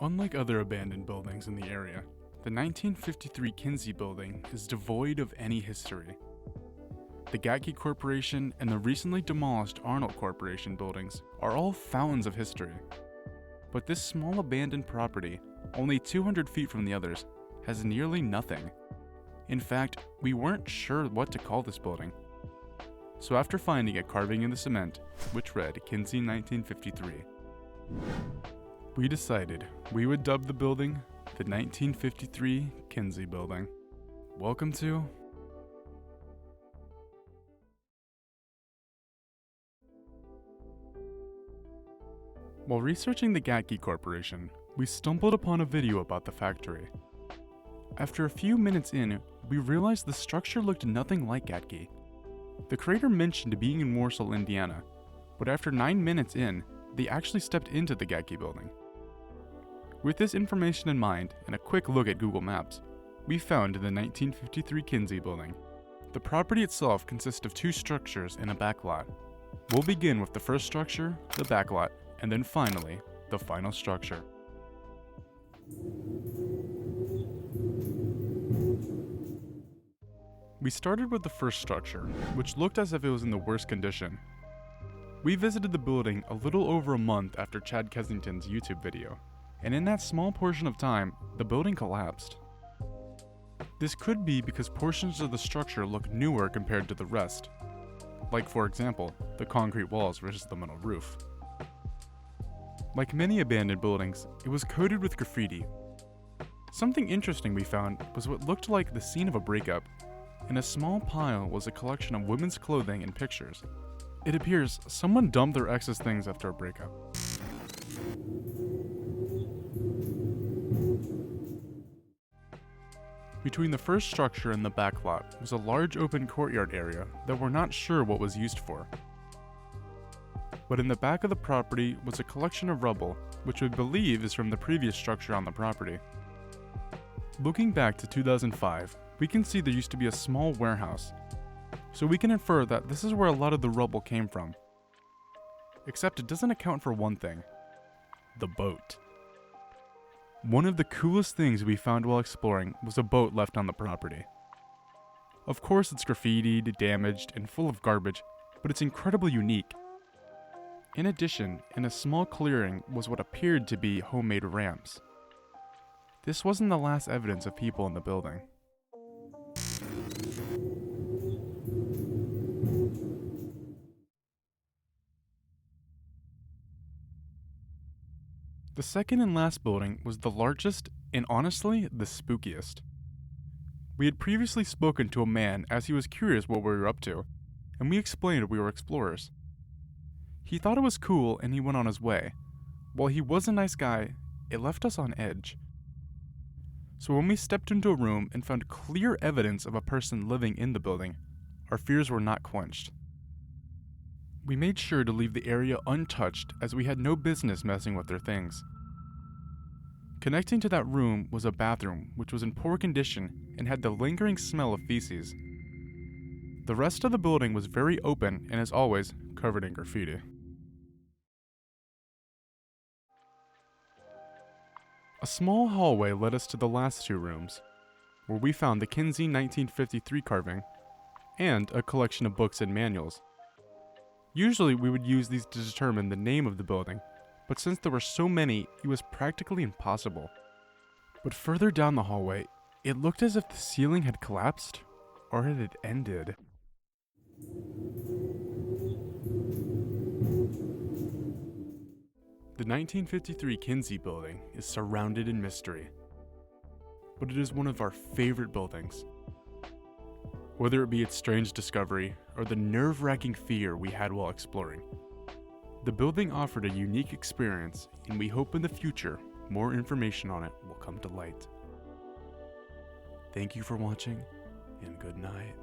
Unlike other abandoned buildings in the area, the 1953 Kinsey building is devoid of any history. The Gatke Corporation and the recently demolished Arnold Corporation buildings are all fountains of history. But this small abandoned property, only 200 feet from the others, has nearly nothing. In fact, we weren't sure what to call this building. So after finding a carving in the cement, which read Kinsey 1953, we decided we would dub the building the 1953 Kinsey Building. Welcome to While researching the Gatke Corporation, we stumbled upon a video about the factory. After a few minutes in, we realized the structure looked nothing like Gatke. The creator mentioned being in Warsaw, Indiana, but after 9 minutes in, they actually stepped into the Gatke building. With this information in mind and a quick look at Google Maps, we found the 1953 Kinsey building. The property itself consists of 2 structures and a backlot. We'll begin with the first structure, the backlot, and then finally, the final structure. We started with the first structure, which looked as if it was in the worst condition. We visited the building a little over a month after Chad Kensington's YouTube video, and in that small portion of time, the building collapsed. This could be because portions of the structure look newer compared to the rest, like for example, the concrete walls versus the metal roof. Like many abandoned buildings, it was coated with graffiti. Something interesting we found was what looked like the scene of a breakup. In a small pile was a collection of women's clothing and pictures. It appears someone dumped their ex's things after a breakup. Between the first structure and the backlot was a large open courtyard area that we're not sure what was used for. But in the back of the property was a collection of rubble, which we believe is from the previous structure on the property. Looking back to 2005, we can see there used to be a small warehouse, so we can infer that this is where a lot of the rubble came from. Except it doesn't account for one thing: the boat. One of the coolest things we found while exploring was a boat left on the property. Of course it's graffitied, damaged, and full of garbage, but it's incredibly unique. In addition, in a small clearing was what appeared to be homemade ramps. This wasn't the last evidence of people in the building. The second and last building was the largest and honestly the spookiest. We had previously spoken to a man as he was curious what we were up to, and we explained we were explorers. He thought it was cool and he went on his way. While he was a nice guy, it left us on edge. So when we stepped into a room and found clear evidence of a person living in the building, our fears were not quenched. We made sure to leave the area untouched as we had no business messing with their things. Connecting to that room was a bathroom which was in poor condition and had the lingering smell of feces. The rest of the building was very open and as always, covered in graffiti. A small hallway led us to the last 2 rooms, where we found the Kinsey 1953 carving and a collection of books and manuals. Usually we would use these to determine the name of the building, but since there were so many, it was practically impossible. But further down the hallway, it looked as if the ceiling had collapsed, or it had ended. The 1953 Kinsey building is surrounded in mystery, but it is one of our favorite buildings. Whether it be its strange discovery or the nerve-wracking fear we had while exploring, the building offered a unique experience, and we hope in the future more information on it will come to light. Thank you for watching, and good night.